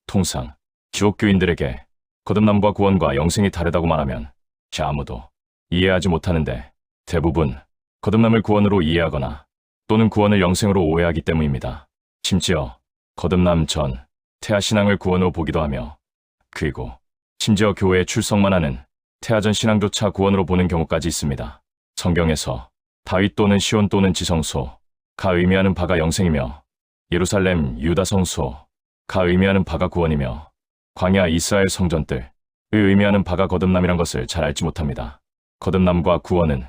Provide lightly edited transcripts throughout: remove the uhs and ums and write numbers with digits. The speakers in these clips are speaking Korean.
통상 기독교인들에게 거듭남과 구원과 영생이 다르다고 말하면 아무도 이해하지 못하는데 대부분 거듭남을 구원으로 이해하거나 또는 구원을 영생으로 오해하기 때문입니다. 심지어 거듭남 전 태아신앙을 구원으로 보기도 하며 그리고 심지어 교회에 출석만 하는 태아전 신앙조차 구원으로 보는 경우까지 있습니다. 성경에서 다윗 또는 시온 또는 지성소가 의미하는 바가 영생이며 예루살렘 유다 성소가 의미하는 바가 구원이며 광야 이스라엘 성전들을 의미하는 바가 거듭남이란 것을 잘 알지 못합니다. 거듭남과 구원은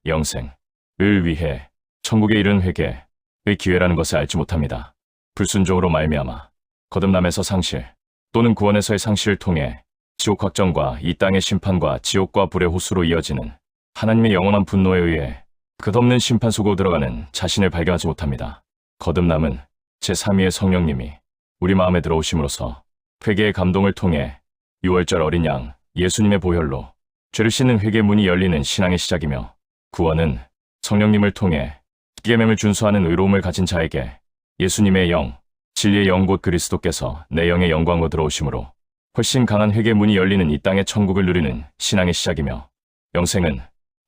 영생을 위해 천국에 이르는 회개의 기회라는 것을 알지 못합니다. 불순종으로 말미암아 거듭남에서 상실 또는 구원에서의 상실을 통해 지옥 확정과 이 땅의 심판과 지옥과 불의 호수로 이어지는 하나님의 영원한 분노에 의해 끝없는 심판 속으로 들어가는 자신을 발견하지 못합니다. 거듭남은 제3위의 성령님이 우리 마음에 들어오심으로써 회개의 감동을 통해 6월절 어린 양 예수님의 보혈로 죄를 씻는 회개의 문이 열리는 신앙의 시작이며 구원은 성령님을 통해 십계명을 준수하는 의로움을 가진 자에게 예수님의 영, 진리의 영 곧 그리스도께서 내 영의 영광으로 들어오심으로 훨씬 강한 회개의 문이 열리는 이 땅의 천국을 누리는 신앙의 시작이며 영생은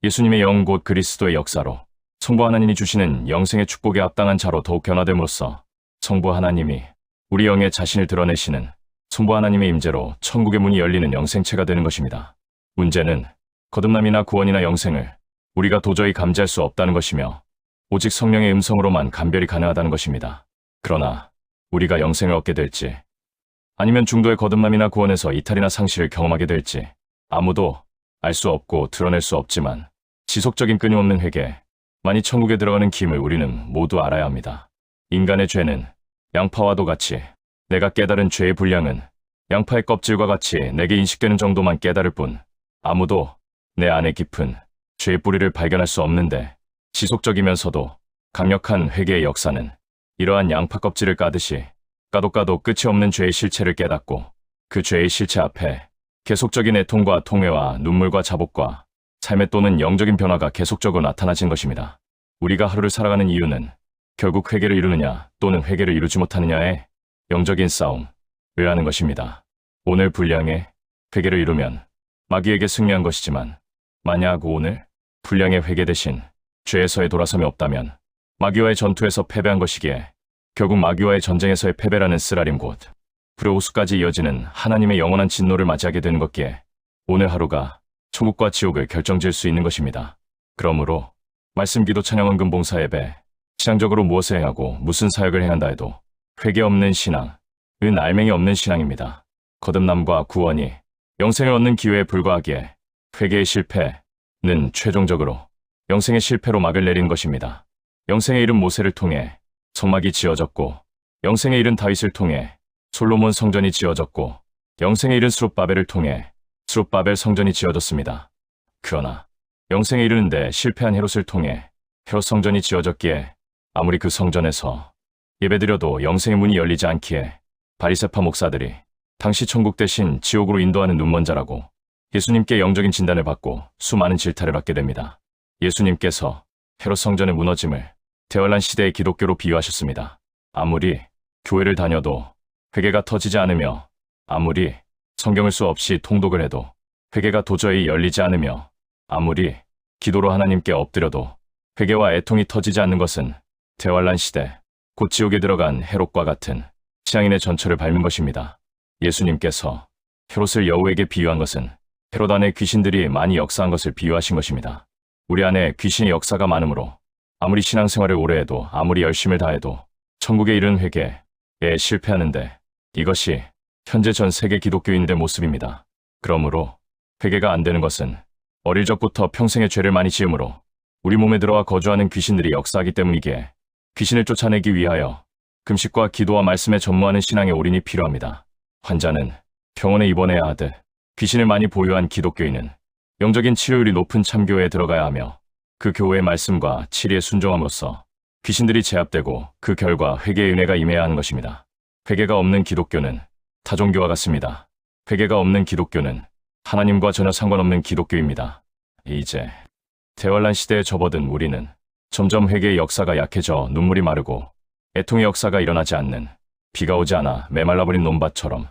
예수님의 영 곧 그리스도의 역사로 성부 하나님이 주시는 영생의 축복에 합당한 자로 더욱 변화됨으로써 성부 하나님이 우리 영에 자신을 드러내시는 성부 하나님의 임재로 천국의 문이 열리는 영생체가 되는 것입니다. 문제는 거듭남이나 구원이나 영생을 우리가 도저히 감지할 수 없다는 것이며 오직 성령의 음성으로만 감별이 가능하다는 것입니다. 그러나 우리가 영생을 얻게 될지 아니면 중도의 거듭남이나 구원에서 이탈이나 상실을 경험하게 될지 아무도 알 수 없고 드러낼 수 없지만 지속적인 끊임없는 회개만이 천국에 들어가는 길을 우리는 모두 알아야 합니다. 인간의 죄는 양파와도 같이 내가 깨달은 죄의 분량은 양파의 껍질과 같이 내게 인식되는 정도만 깨달을 뿐 아무도 내 안에 깊은 죄의 뿌리를 발견할 수 없는데 지속적이면서도 강력한 회개의 역사는 이러한 양파 껍질을 까듯이 까도 끝이 없는 죄의 실체를 깨닫고 그 죄의 실체 앞에 계속적인 애통과 통회와 눈물과 자복과 삶의 또는 영적인 변화가 계속적으로 나타나진 것입니다. 우리가 하루를 살아가는 이유는 결국 회개를 이루느냐 또는 회개를 이루지 못하느냐의 영적인 싸움을 하는 것입니다. 오늘 분량의 회개를 이루면 마귀에게 승리한 것이지만 만약 오늘 분량의 회개 대신 죄에서의 돌아섬이 없다면 마귀와의 전투에서 패배한 것이기에 결국 마귀와의 전쟁에서의 패배라는 쓰라림 곧 불의 호수까지 이어지는 하나님의 영원한 진노를 맞이하게 되는 것기에 오늘 하루가 천국과 지옥을 결정지을 수 있는 것입니다. 그러므로 말씀 기도 찬양 헌금 봉사 예배 신앙적으로 무엇을 행하고 무슨 사역을 행한다 해도 회개 없는 신앙은 알맹이 없는 신앙입니다. 거듭남과 구원이 영생을 얻는 기회에 불과하기에 회개의 실패는 최종적으로 영생의 실패로 막을 내리는 것입니다. 영생에 이른 모세를 통해 성막이 지어졌고 영생에 이른 다윗을 통해 솔로몬 성전이 지어졌고 영생에 이른 스룹바벨을 통해 스룹바벨 성전이 지어졌습니다. 그러나 영생에 이르는데 실패한 헤롯을 통해 헤롯 성전이 지어졌기에 아무리 그 성전에서 예배드려도 영생의 문이 열리지 않기에 바리새파 목사들이 당시 천국 대신 지옥으로 인도하는 눈먼 자라고 예수님께 영적인 진단을 받고 수많은 질타를 받게 됩니다. 예수님께서 헤롯 성전의 무너짐을 대환란 시대의 기독교로 비유하셨습니다. 아무리 교회를 다녀도 회개가 터지지 않으며 아무리 성경을 수 없이 통독을 해도 회개가 도저히 열리지 않으며 아무리 기도로 하나님께 엎드려도 회개와 애통이 터지지 않는 것은 대환란 시대 곧 지옥에 들어간 헤롯과 같은 취향인의 전철을 밟는 것입니다. 예수님께서 헤롯을 여우에게 비유한 것은 헤롯 안에 귀신들이 많이 역사한 것을 비유하신 것입니다. 우리 안에 귀신의 역사가 많으므로 아무리 신앙생활을 오래 해도 아무리 열심을 다해도 천국에 이르는 회개에 실패하는데 이것이 현재 전 세계 기독교인들의 모습입니다. 그러므로 회개가 안 되는 것은 어릴 적부터 평생의 죄를 많이 지음으로 우리 몸에 들어와 거주하는 귀신들이 역사하기 때문이기에 귀신을 쫓아내기 위하여 금식과 기도와 말씀에 전무하는 신앙의 올인이 필요합니다. 환자는 병원에 입원해야 하듯 귀신을 많이 보유한 기독교인은 영적인 치료율이 높은 참교회에 들어가야 하며 그 교회의 말씀과 치리에 순종함으로써 귀신들이 제압되고 그 결과 회개의 은혜가 임해야 하는 것입니다. 회개가 없는 기독교는 타종교와 같습니다. 회개가 없는 기독교는 하나님과 전혀 상관없는 기독교입니다. 이제 대환란 시대에 접어든 우리는 점점 회개의 역사가 약해져 눈물이 마르고 애통의 역사가 일어나지 않는 비가 오지 않아 메말라버린 논밭처럼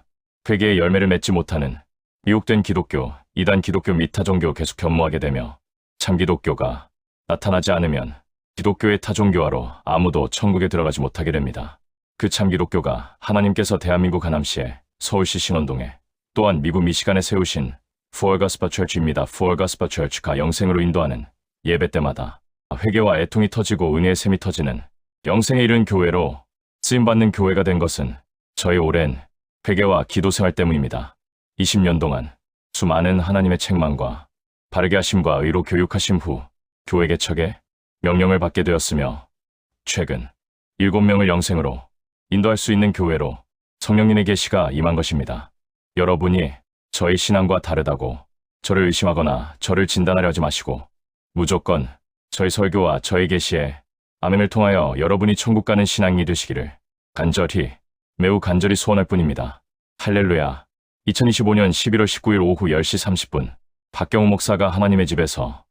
회개의 열매를 맺지 못하는 미혹된 기독교, 이단 기독교 및 타종교 계속 변모하게 되며 참 기독교가 나타나지 않으면 기독교의 타종교화로 아무도 천국에 들어가지 못하게 됩니다. 그 참 기독교가 하나님께서 대한민국 하남시에 서울시 신원동에 또한 미국 미시간에 세우신 Full Gospel Church입니다. Full Gospel Church가 영생으로 인도하는 예배 때마다 회개와 애통이 터지고 은혜의 샘이 터지는 영생에 이른 교회로 쓰임받는 교회가 된 것은 저의 오랜 회개와 기도 생활 때문입니다. 20년 동안 수많은 하나님의 책망과 바르게 하심과 의로 교육하심 후 교회 개척에 명령을 받게 되었으며 최근 7명을 영생으로 인도할 수 있는 교회로 성령님의 계시가 임한 것입니다. 여러분이 저의 신앙과 다르다고 저를 의심하거나 저를 진단하려 하지 마시고 무조건 저의 설교와 저의 계시에 아멘을 통하여 여러분이 천국 가는 신앙이 되시기를 간절히 매우 간절히 소원할 뿐입니다. 할렐루야. 2025년 11월 19일 오후 10시 30분 박경호 목사가 하나님의 집에서